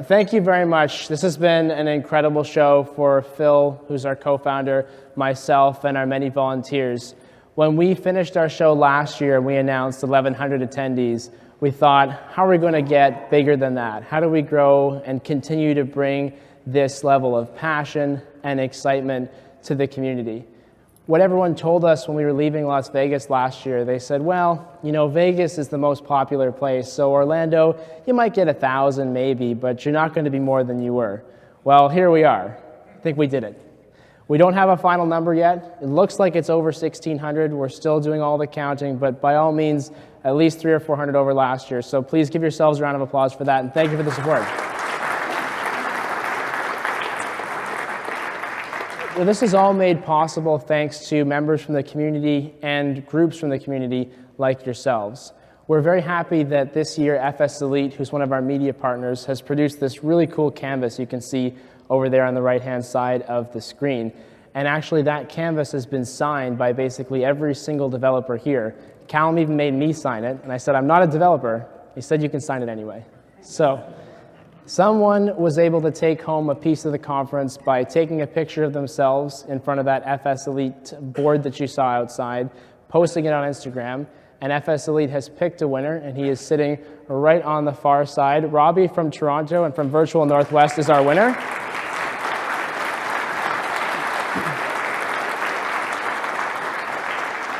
Thank you very much. This has been an incredible show for Phil, who's our co-founder, myself, and our many volunteers. When we finished our show last year and we announced 1,100 attendees, we thought, how are we going to get bigger than that? How do we grow and continue to bring this level of passion and excitement to the community? What everyone told us when we were leaving Las Vegas last year, they said, well, you know, Vegas is the most popular place, so Orlando, you might get 1,000 maybe, but you're not going to be more than you were. Well, here we are. I think we did it. We don't have a final number yet. It looks like it's over 1,600. We're still doing all the counting, but by all means, at least 300 or 400 over last year. So please give yourselves a round of applause for that, and thank you for the support. Well, this is all made possible thanks to members from the community and groups from the community like yourselves. We're very happy that this year FS Elite, who's one of our media partners, has produced this really cool canvas you can see over there on the right-hand side of the screen. And actually that canvas has been signed by basically every single developer here. Callum even made me sign it, and I said, I'm not a developer. He said, you can sign it anyway. So someone was able to take home a piece of the conference by taking a picture of themselves in front of that FS Elite board that you saw outside, posting it on Instagram, and FS Elite has picked a winner, and he is sitting right on the far side. Robbie from Toronto and from Virtual Northwest is our winner.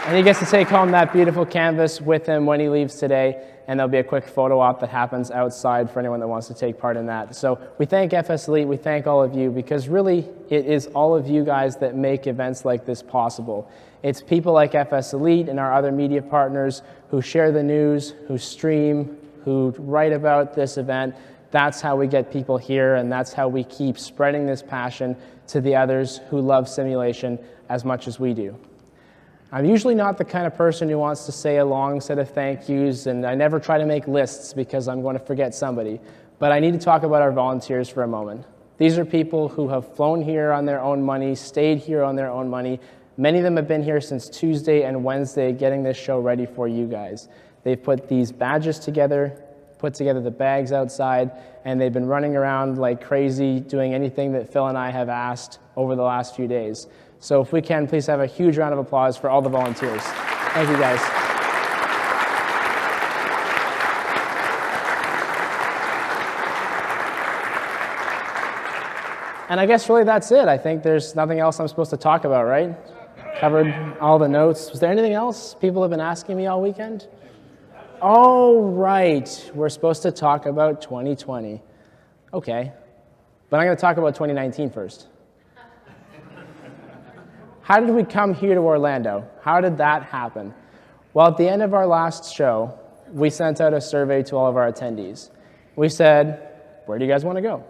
And he gets to take home that beautiful canvas with him when he leaves today, and there'll be a quick photo op that happens outside for anyone that wants to take part in that. So we thank FS Elite, we thank all of you, because really it is all of you guys that make events like this possible. It's people like FS Elite and our other media partners who share the news, who stream, who write about this event. That's how we get people here, and that's how we keep spreading this passion to the others who love simulation as much as we do. I'm usually not the kind of person who wants to say a long set of thank yous, and I never try to make lists because I'm going to forget somebody. But I need to talk about our volunteers for a moment. These are people who have flown here on their own money, stayed here on their own money. Many of them have been here since Tuesday and Wednesday getting this show ready for you guys. They've put these badges together, put together the bags outside, and they've been running around like crazy doing anything that Phil and I have asked over the last few days. So if we can, please have a huge round of applause for all the volunteers. Thank you, guys. And I guess really that's it. I think there's nothing else I'm supposed to talk about, right? Covered all the notes. Was there anything else people have been asking me all weekend? Oh, right. We're supposed to talk about 2020. Okay. But I'm going to talk about 2019 first. How did we come here to Orlando? How did that happen? Well, at the end of our last show, we sent out a survey to all of our attendees. We said, where do you guys want to go?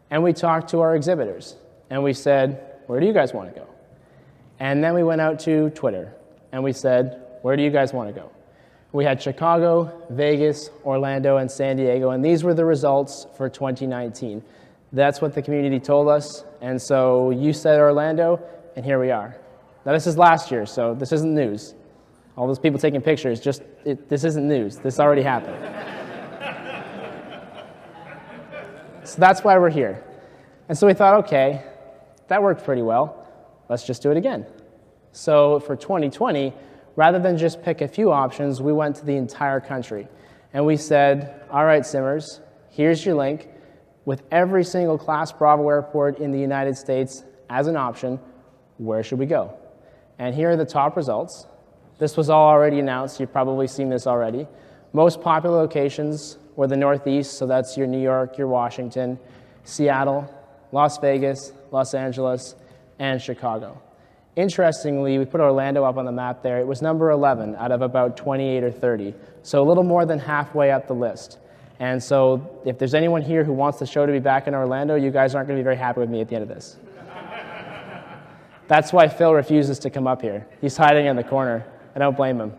And we talked to our exhibitors. And we said, where do you guys want to go? And then we went out to Twitter. And we said, where do you guys want to go? We had Chicago, Vegas, Orlando, and San Diego. And these were the results for 2019. That's what the community told us. And so you said Orlando, and here we are. Now this is last year, so this isn't news. All those people taking pictures, this isn't news. This already happened. So that's why we're here. And so we thought, okay, that worked pretty well. Let's just do it again. So for 2020, rather than just pick a few options, we went to the entire country. And we said, all right, Simmers, here's your link with every single Class Bravo airport in the United States as an option. Where should we go? And here are the top results. This was all already announced. You've probably seen this already. Most popular locations were the Northeast, so that's your New York, your Washington, Seattle, Las Vegas, Los Angeles, and Chicago. Interestingly, we put Orlando up on the map there. It was number 11 out of about 28 or 30, so a little more than halfway up the list. And so if there's anyone here who wants the show to be back in Orlando, you guys aren't going to be very happy with me at the end of this. That's why Phil refuses to come up here. He's hiding in the corner. I don't blame him.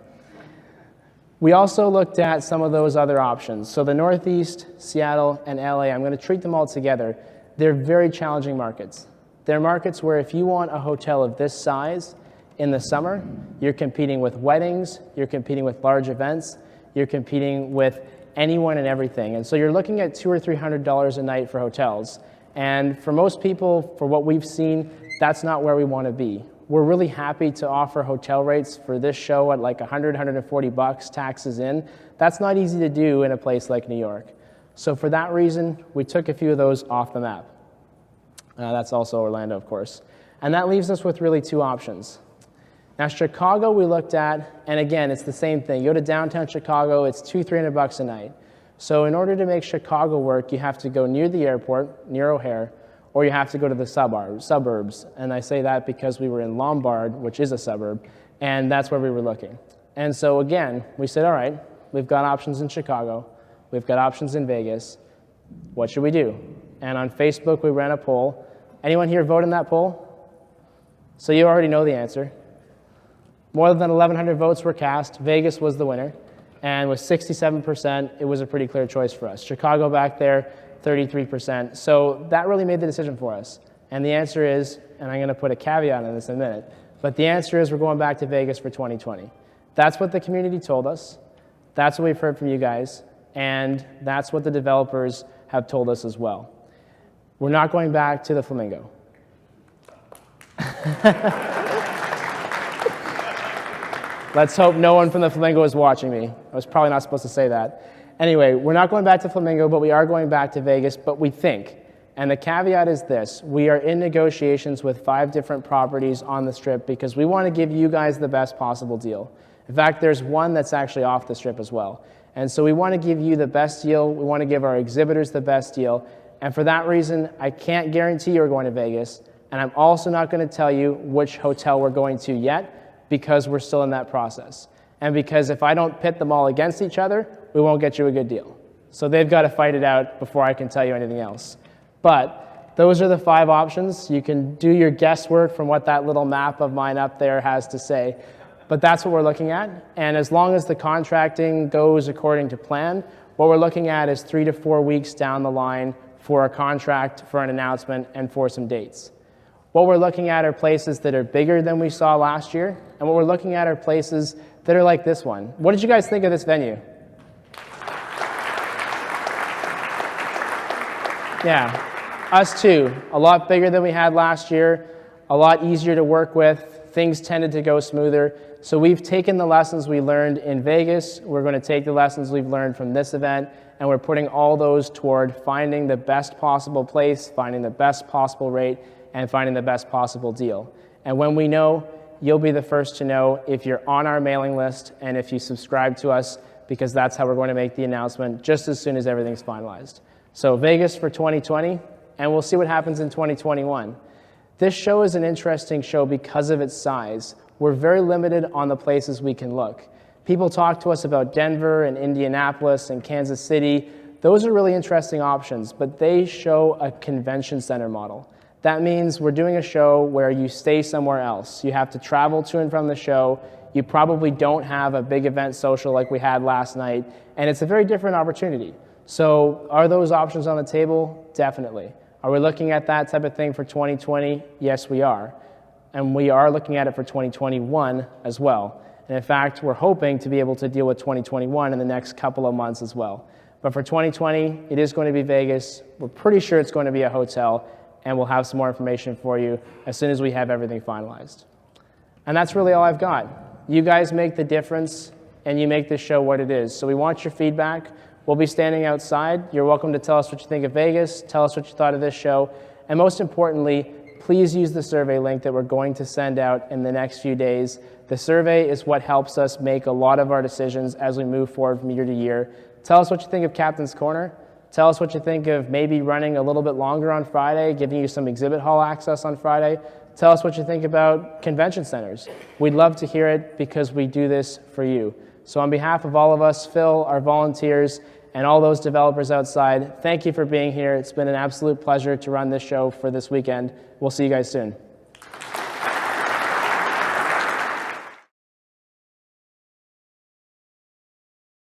We also looked at some of those other options. So the Northeast, Seattle, and LA, I'm going to treat them all together. They're very challenging markets. They're markets where if you want a hotel of this size in the summer, you're competing with weddings, you're competing with large events, you're competing with anyone and everything. And so you're looking at $200 or $300 a night for hotels. And for most people, for what we've seen, that's not where we want to be. We're really happy to offer hotel rates for this show at like $100, $140, taxes in. That's not easy to do in a place like New York. So for that reason, we took a few of those off the map. That's also Orlando, of course. And that leaves us with really two options. Now, Chicago we looked at, and again, it's the same thing. You go to downtown Chicago, it's $200, $300 a night. So in order to make Chicago work, you have to go near the airport, near O'Hare, or you have to go to the suburbs. And I say that because we were in Lombard, which is a suburb, and that's where we were looking. And so again, we said, all right, we've got options in Chicago, we've got options in Vegas, what should we do? And on Facebook, we ran a poll. Anyone here vote in that poll? So you already know the answer. More than 1,100 votes were cast. Vegas was the winner. And with 67%, it was a pretty clear choice for us. Chicago back there, 33%. So that really made the decision for us. And the answer is, and I'm going to put a caveat on this in a minute, but the answer is we're going back to Vegas for 2020. That's what the community told us. That's what we've heard from you guys. And that's what the developers have told us as well. We're not going back to the Flamingo. Let's hope no one from the Flamingo is watching me. I was probably not supposed to say that. Anyway, we're not going back to Flamingo, but we are going back to Vegas, but we think. And the caveat is this: we are in negotiations with 5 different properties on the Strip because we want to give you guys the best possible deal. In fact, there's one that's actually off the Strip as well. And so we want to give you the best deal. We want to give our exhibitors the best deal. And for that reason, I can't guarantee you're going to Vegas. And I'm also not going to tell you which hotel we're going to yet, because we're still in that process. And because if I don't pit them all against each other, we won't get you a good deal. So they've got to fight it out before I can tell you anything else. But those are the 5 options. You can do your guesswork from what that little map of mine up there has to say. But that's what we're looking at. And as long as the contracting goes according to plan, what we're looking at is 3 to 4 weeks down the line for a contract, for an announcement, and for some dates. What we're looking at are places that are bigger than we saw last year, and what we're looking at are places that are like this one. What did you guys think of this venue? Yeah, us too. A lot bigger than we had last year, a lot easier to work with. Things tended to go smoother. So we've taken the lessons we learned in Vegas, we're going to take the lessons we've learned from this event, and we're putting all those toward finding the best possible place, finding the best possible rate, and finding the best possible deal. And when we know, you'll be the first to know if you're on our mailing list and if you subscribe to us, because that's how we're going to make the announcement just as soon as everything's finalized. So Vegas for 2020, and we'll see what happens in 2021. This show is an interesting show because of its size. We're very limited on the places we can look. People talk to us about Denver and Indianapolis and Kansas City. Those are really interesting options, but they show a convention center model. That means we're doing a show where you stay somewhere else. You have to travel to and from the show. You probably don't have a big event social like we had last night, and it's a very different opportunity. So are those options on the table? Definitely. Are we looking at that type of thing for 2020? Yes, we are. And we are looking at it for 2021 as well. And in fact, we're hoping to be able to deal with 2021 in the next couple of months as well. But for 2020, it is going to be Vegas. We're pretty sure it's going to be a hotel, and we'll have some more information for you as soon as we have everything finalized. And that's really all I've got. You guys make the difference, and you make this show what it is. So we want your feedback. We'll be standing outside. You're welcome to tell us what you think of Vegas, tell us what you thought of this show, and most importantly, please use the survey link that we're going to send out in the next few days. The survey is what helps us make a lot of our decisions as we move forward from year to year. Tell us what you think of Captain's Corner. Tell us what you think of maybe running a little bit longer on Friday, giving you some exhibit hall access on Friday. Tell us what you think about convention centers. We'd love to hear it because we do this for you. So on behalf of all of us, Phil, our volunteers, and all those developers outside, thank you for being here. It's been an absolute pleasure to run this show for this weekend. We'll see you guys soon.